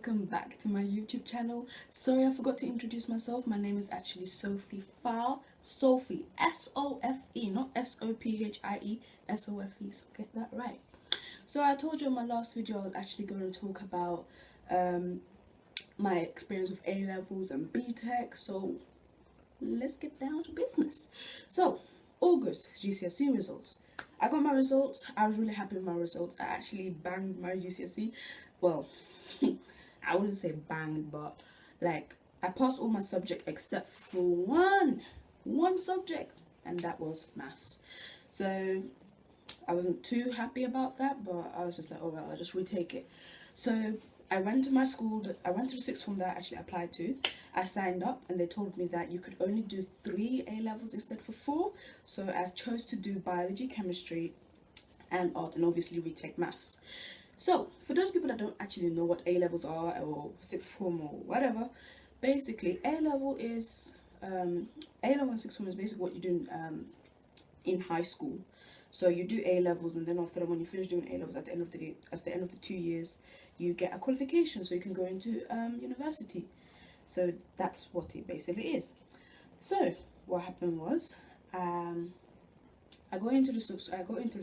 welcome back to my YouTube channel. Sorry I forgot to introduce myself. My name is actually Sophie Faal. Sophie, S-O-F-E, not S-O-P-H-I-E, S-O-F-E, so get that right. So I told you in my last video I was actually going to talk about my experience with A-levels and BTEC, so let's get down to business. So, August GCSE results. I got my results. I was really happy with my results. I actually banged my GCSE. Well, I wouldn't say banged, but like I passed all my subjects except for one subject, and that was maths. So I wasn't too happy about that, but I was just like, oh well, I'll just retake it. So I went to my school, I went to the sixth form that I actually applied to. I signed up and they told me that you could only do 3 A-levels instead for 4. So I chose to do biology, chemistry and art, and obviously retake maths. So for those people that don't actually know what A-levels are, or sixth form or whatever, basically A-level is, A-level and sixth form is basically what you do in high school. So you do A-levels, and then after that, when you finish doing A-levels at the end of the 2 years, you get a qualification so you can go into university. So that's what it basically is. So what happened was, I got into the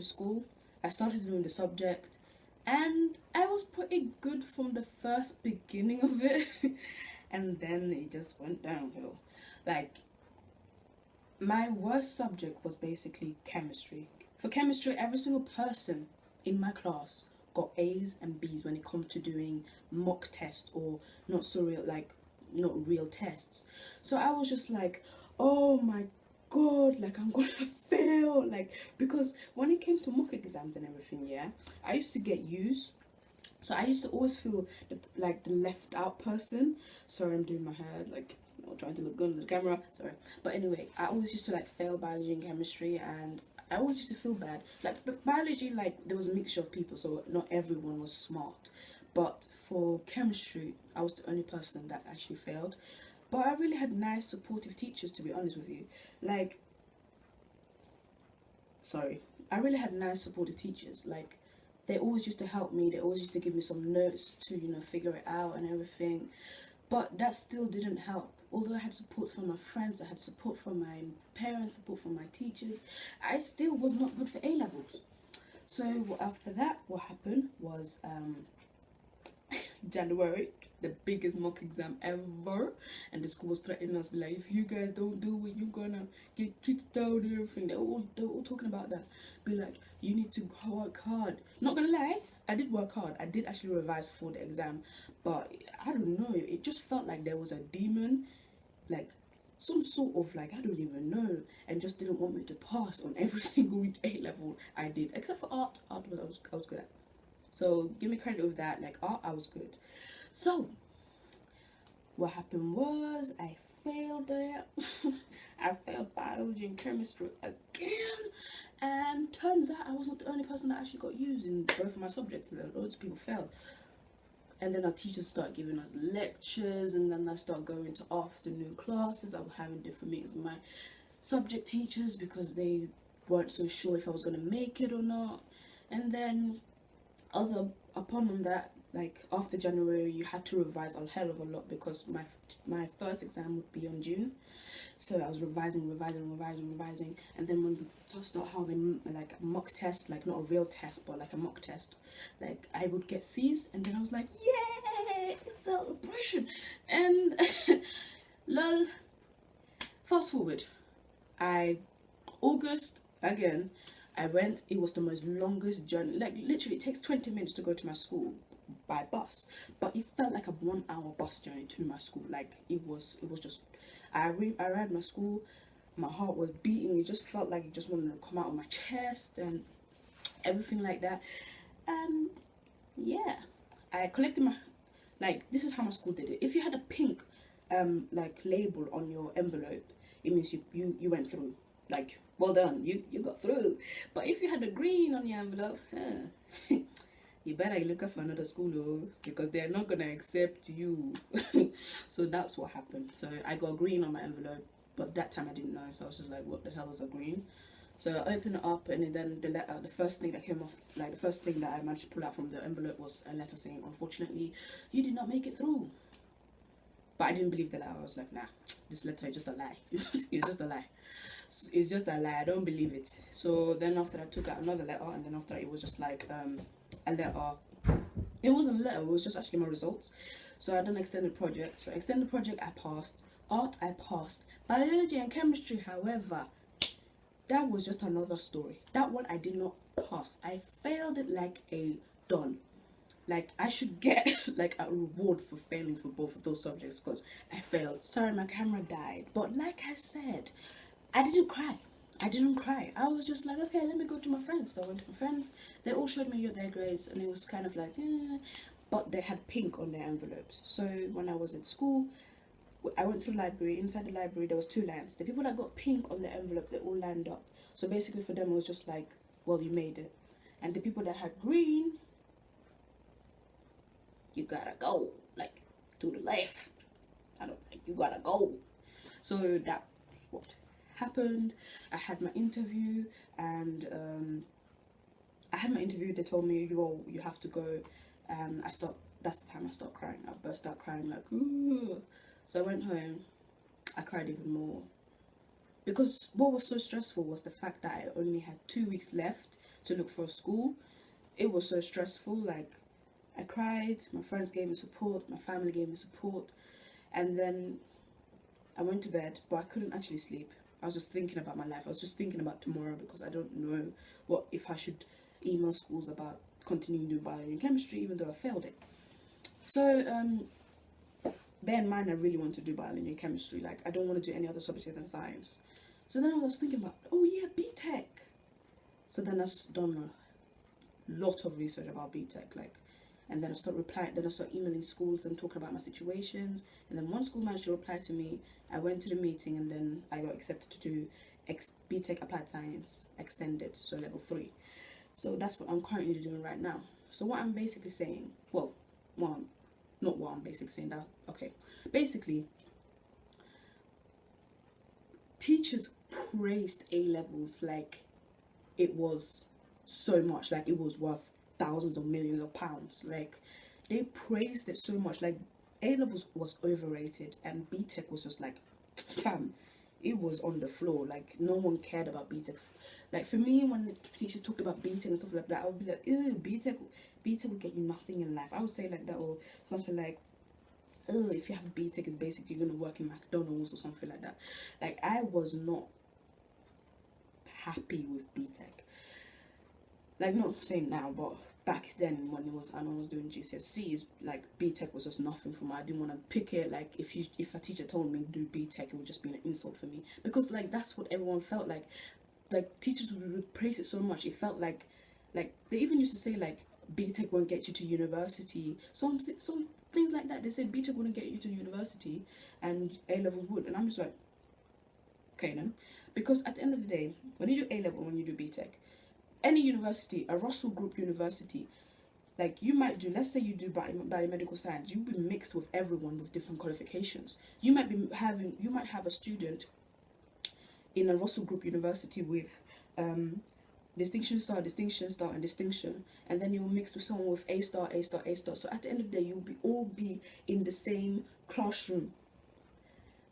school, I started doing the subject, and I was pretty good from the first beginning of it, and then it just went downhill. Like, my worst subject was basically chemistry. For chemistry, every single person in my class got A's and B's when it comes to doing mock tests, or not real tests. So I was just like, oh my god, like I'm gonna fail, like, because when it came to mock exams and everything, yeah, I used to get U's. So I used to always feel like the left out person. Sorry, I'm doing my hair, like, trying to look good on the camera, sorry. But anyway, I always used to like fail biology and chemistry, and I always used to feel bad. Like biology, like there was a mixture of people, so not everyone was smart. But for chemistry, I was the only person that actually failed. But I really had nice supportive teachers, to be honest with you. Like, sorry, I really had nice supportive teachers. Like, they always used to help me. They always used to give me some notes to, you know, figure it out and everything. But that still didn't help. Although I had support from my friends, I had support from my parents, support from my teachers, I still was not good for A-levels. So after that, what happened was January, the biggest mock exam ever, and the school was threatening us, like, if you guys don't do it, you're gonna get kicked out and everything. They were all talking about that. Be like, you need to work hard. Not gonna lie, I did work hard. I did actually revise for the exam, but I don't know, it just felt like there was a demon, like some sort of, like, I don't even know, and just didn't want me to pass on every single A-level I did, except for art. I was good at. So give me credit with that. Like, art, I was good. So what happened was I failed there. I failed biology and chemistry again, and turns out I was not the only person that actually got used in both of my subjects. Loads of people failed. And then our teachers start giving us lectures, and then I start going to afternoon classes. I was having different meetings with my subject teachers because they weren't so sure if I was going to make it or not. And then upon that, like after January, you had to revise a hell of a lot because my first exam would be on June. So I was revising, and then when we start having like a mock test, like not a real test but like a mock test, like I would get C's, and then I was like, yay, celebration. And lol, fast forward, August again, I went. It was the most longest journey. Like literally, it takes 20 minutes to go to my school by bus, but it felt like a 1-hour bus journey to my school. Like it was just. I arrived my school. My heart was beating. It just felt like it just wanted to come out of my chest and everything like that. And yeah, I collected my, like, this is how my school did it. If you had a pink like label on your envelope, it means you went through. Like, well done, you got through. But if you had a green on your envelope, you better look up for another school, because they're not gonna accept you. So that's what happened. So I got green on my envelope, but that time I didn't know, so I was just like, what the hell is a green? So I opened it up, and then the letter, the first thing that came off, like the first thing that I managed to pull out from the envelope was a letter saying, unfortunately, you did not make it through. But I didn't believe the letter. I was like, nah, this letter is just a lie. It's just a lie. It's just a lie. I don't believe it. So then after I took out another letter, and then after that, it was just like a letter. It wasn't a letter. It was just actually my results. So I done extended project. So extended project, I passed. Art, I passed. Biology and chemistry, however, that was just another story. That one I did not pass. I failed it like a don. Like, I should get like a reward for failing for both of those subjects because I failed. Sorry, my camera died. But like I said, I didn't cry. I didn't cry. I was just like, okay, let me go to my friends. So I went to my friends. They all showed me their grades, and it was kind of like, but they had pink on their envelopes. So when I was at school, I went to the library. Inside the library, there was 2 lines. The people that got pink on their envelope, they all lined up. So basically for them, it was just like, well, you made it. And the people that had green, you gotta go, like, to the left. I don't think you gotta go. So that's what happened. I had my interview, and they told me, well, you have to go. And that's the time I start crying. I burst out crying, like, ooh. So I went home. I cried even more, because what was so stressful was the fact that I only had 2 weeks left to look for a school. It was so stressful. Like, I cried, my friends gave me support, my family gave me support, and then I went to bed, but I couldn't actually sleep. I was just thinking about my life. I was just thinking about tomorrow, because I don't know if I should email schools about continuing doing biology and chemistry, even though I failed it. So bear in mind, I really want to do biology and chemistry. Like, I don't want to do any other subject than science. So then I was thinking about, oh yeah, BTEC. So then I done a lot of research about BTEC, like, and then I start emailing schools and talking about my situations. And then one school managed to reply to me. I went to the meeting, and then I got accepted to do BTEC Applied Science Extended, so level 3. So that's what I'm currently doing right now. So what I'm basically saying, well, not what I'm basically saying, that, okay. Basically, teachers praised A-levels like it was so much, like it was worth thousands of millions of pounds. Like, they praised it so much. Like, A-levels was overrated, and BTEC was just like, fam, it was on the floor. Like, no one cared about BTEC. Like, for me, when the teachers talked about BTEC and stuff like that, I would be like, ew, BTEC will get you nothing in life. I would say like that, or something like, oh, if you have BTEC, it's basically you're gonna work in McDonald's or something like that. Like, I was not happy with BTEC. Like, not saying now, but back then when I was doing GCSEs, like, BTEC was just nothing for me. I didn't want to pick it. Like, if a teacher told me to do BTEC, it would just be an insult for me, because like that's what everyone felt like. Like, teachers would praise it so much. It felt like they even used to say like BTEC won't get you to university. Some things like that. They said BTEC wouldn't get you to university, and A-levels would. And I'm just like, okay then, because at the end of the day, when you do A-level, when you do BTEC, any university, a Russell Group university, like, you might do, let's say you do biomedical science, you'll be mixed with everyone with different qualifications. You might have a student in a Russell Group university with distinction star, and distinction, and then you'll mix with someone with A star, A star, A star. So at the end of the day, you'll all be in the same classroom.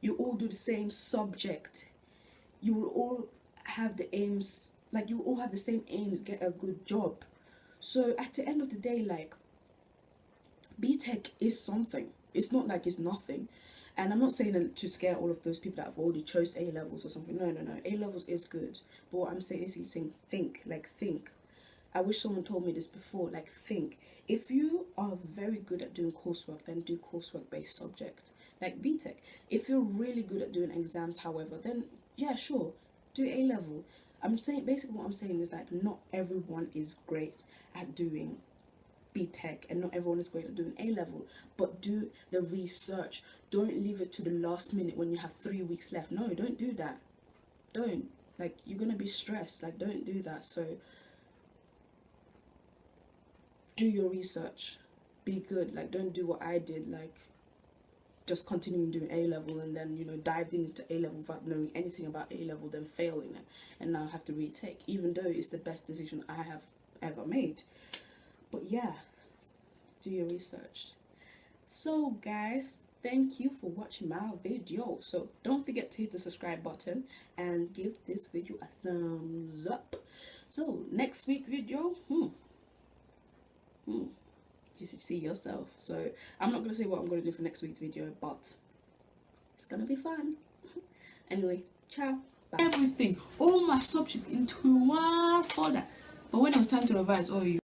You all do the same subject. You will all have the aims, like, you all have the same aims, get a good job. So at the end of the day, like, BTEC is something. It's not like it's nothing. And I'm not saying that to scare all of those people that have already chose A-levels or something. No. A-levels is good. But what I'm saying is, think. I wish someone told me this before. Like, think. If you are very good at doing coursework, then do coursework-based subject. Like BTEC. If you're really good at doing exams, however, then yeah, sure, do A-level. I'm saying, basically what I'm saying is that not everyone is great at doing BTEC, and not everyone is great at doing A-level, but do the research. Don't leave it to the last minute when you have 3 weeks left. No, don't do that. Don't. Like, you're gonna be stressed. Like, don't do that. So do your research. Be good. Like, don't do what I did. Like, just continuing doing A level and then, you know, dived into A level without knowing anything about A level, then failing it, and now have to retake, even though it's the best decision I have ever made. But yeah, do your research. So guys, thank you for watching my video. So don't forget to hit the subscribe button and give this video a thumbs up. So next week video, you should see yourself. So I'm not gonna say what I'm gonna do for next week's video, but it's gonna be fun. Anyway, ciao. Bye. Everything, all my subject into one folder. But when it was time to revise, oh, you